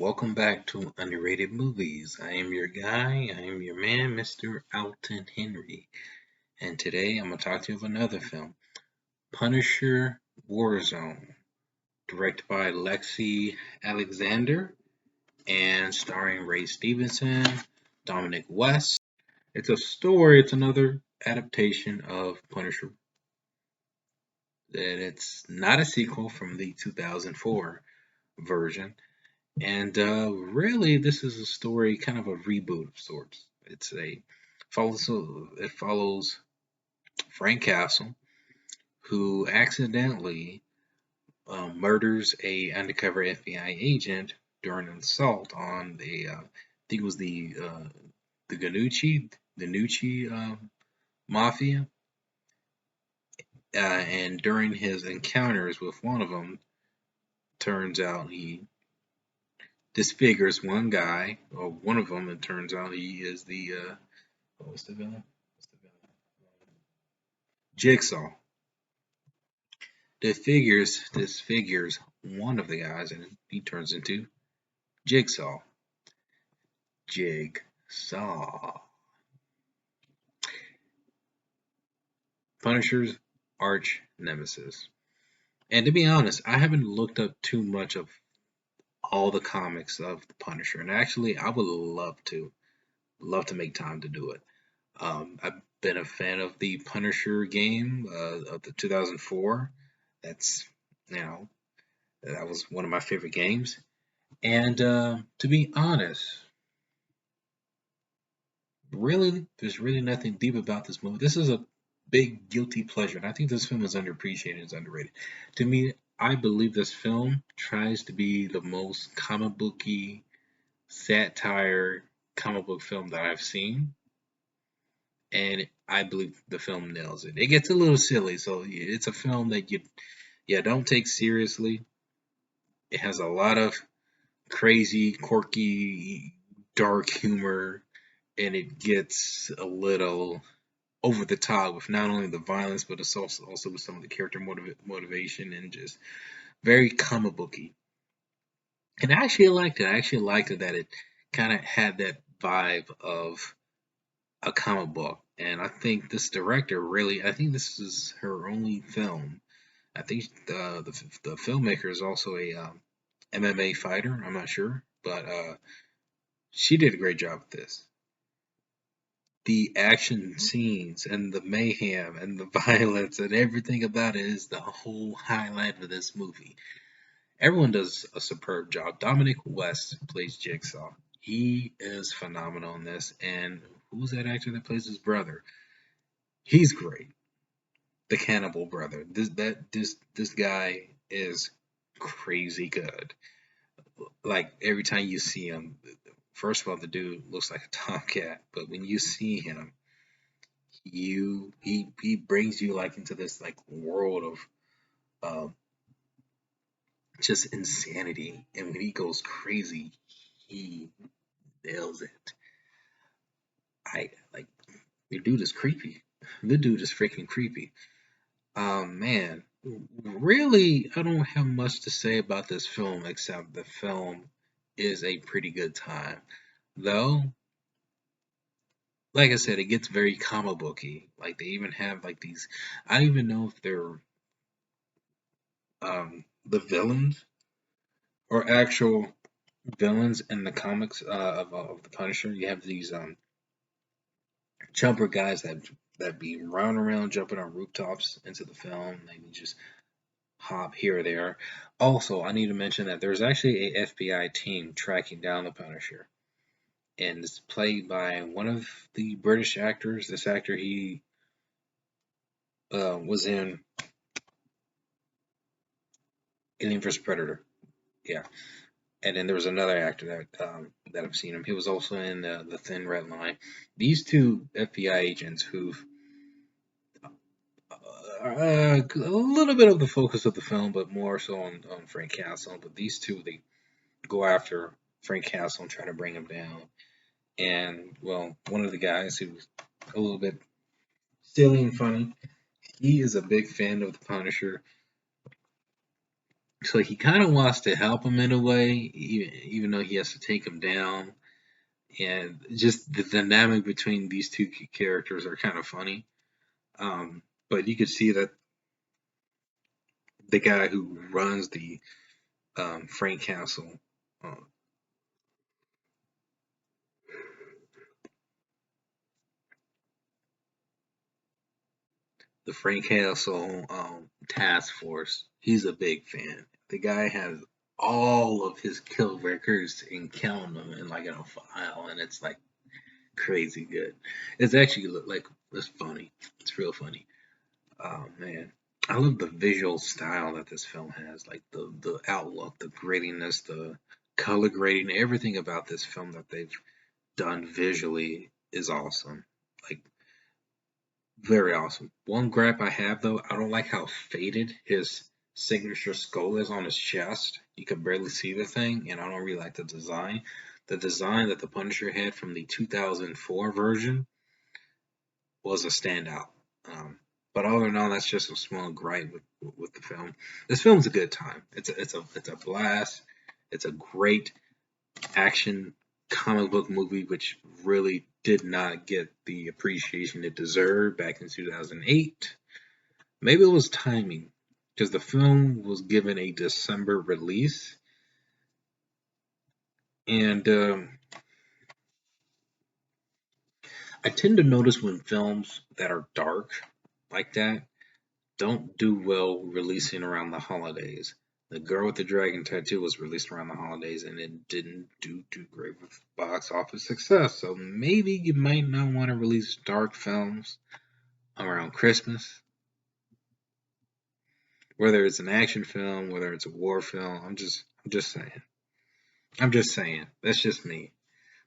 welcome back to Underrated Movies. I am your guy, I am your man, Mr. Alton Henry. And today I'm going to talk to you of another film, Punisher Warzone, directed by Lexi Alexander and starring Ray Stevenson, Dominic West. It's another adaptation of Punisher. And it's not a sequel from the 2004 version. And really, this is a story, kind of a reboot of sorts. It follows Frank Castle, who accidentally murders a undercover FBI agent during an assault on I think it was the Ganucci mafia. And during his encounters with one of them, turns out he disfigures one guy, or one of them, and turns out he is what's the villain? Jigsaw. Disfigures one of the guys, and he turns into Jigsaw. Jigsaw. Punisher's arch nemesis. And to be honest, I haven't looked up too much of all the comics of the Punisher, and actually, I would love to make time to do it. I've been a fan of the Punisher game of the 2004. That's you know that was one of my favorite games. And to be honest, really, there's really nothing deep about this movie. This is a big guilty pleasure, and I think this film is underappreciated, it's underrated. To me, I believe this film tries to be the most comic booky satire comic book film that I've seen, and I believe the film nails it. It gets a little silly, so it's a film that you don't take seriously. It has a lot of crazy, quirky, dark humor, and it gets a little over the top with not only the violence, but it's also with some of the character motivation and just very comic booky. And I actually liked it. I actually liked it that it kind of had that vibe of a comic book. And I think this director really, I think this is her only film. I think the filmmaker is also a MMA fighter. I'm not sure, but she did a great job with this. The action scenes and the mayhem and the violence and everything about it is the whole highlight of this movie. Everyone does a superb job. Dominic West plays Jigsaw. He is phenomenal in this. And who's that actor that plays his brother? He's great. The cannibal brother. This guy is crazy good. Like every time you see him, first of all, the dude looks like a tomcat, but when you see him, he brings you like into this like world of uh, just insanity, and when he goes crazy, he nails it. I like the dude is creepy. The dude is freaking creepy. Man, really, I don't have much to say about this film except the film is a pretty good time. Though, like I said, it gets very comic booky. Like they even have like these. I don't even know if they're the villains or actual villains in the comics of the Punisher. You have these jumper guys that be running around jumping on rooftops into the film. They just hop here or there. Also, I need to mention that there's actually a FBI team tracking down the Punisher, and it's played by one of the British actors. This actor, he was in Alien vs Predator. Yeah, and then there was another actor that I've seen him. He was also in the Thin Red Line. These two FBI agents who've a little bit of the focus of the film, but more so on Frank Castle. But these two, they go after Frank Castle and try to bring him down. And well, one of the guys who's a little bit silly and funny, he is a big fan of the Punisher. So he kind of wants to help him in a way, even though he has to take him down. And just the dynamic between these two characters are kind of funny. But you could see that the guy who runs the Frank Castle, uh, the Frank Castle task force, he's a big fan. The guy has all of his kill records and counting them in like in a file, and it's like crazy good. It's actually like it's funny. It's real funny. Oh man, I love the visual style that this film has. Like the outlook, the grittiness, the color grading, everything about this film that they've done visually is awesome. Like very awesome. One gripe I have though, I don't like how faded his signature skull is on his chest. You can barely see the thing, and I don't really like the design. The design that the Punisher had from the 2004 version was a standout. But other than all, that's just a small gripe with the film. This film's a good time. It's a blast. It's a great action comic book movie, which really did not get the appreciation it deserved back in 2008. Maybe it was timing, because the film was given a December release, and I tend to notice when films that are dark like that don't do well releasing around the holidays. The Girl with the Dragon Tattoo was released around the holidays and it didn't do too great with box office success. So maybe you might not want to release dark films around Christmas. Whether it's an action film, whether it's a war film, I'm just saying. I'm just saying. That's just me.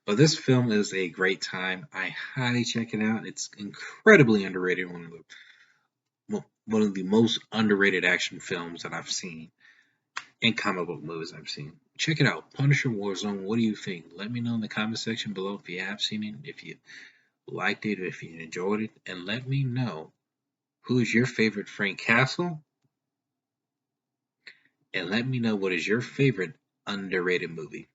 But this film is a great time. I highly check it out. It's incredibly underrated. One of the most underrated action films that I've seen. And comic book movies I've seen. Check it out, Punisher Warzone. What do you think? Let me know in the comment section below if you have seen it, if you liked it, if you enjoyed it, and let me know who is your favorite Frank Castle, and let me know what is your favorite underrated movie.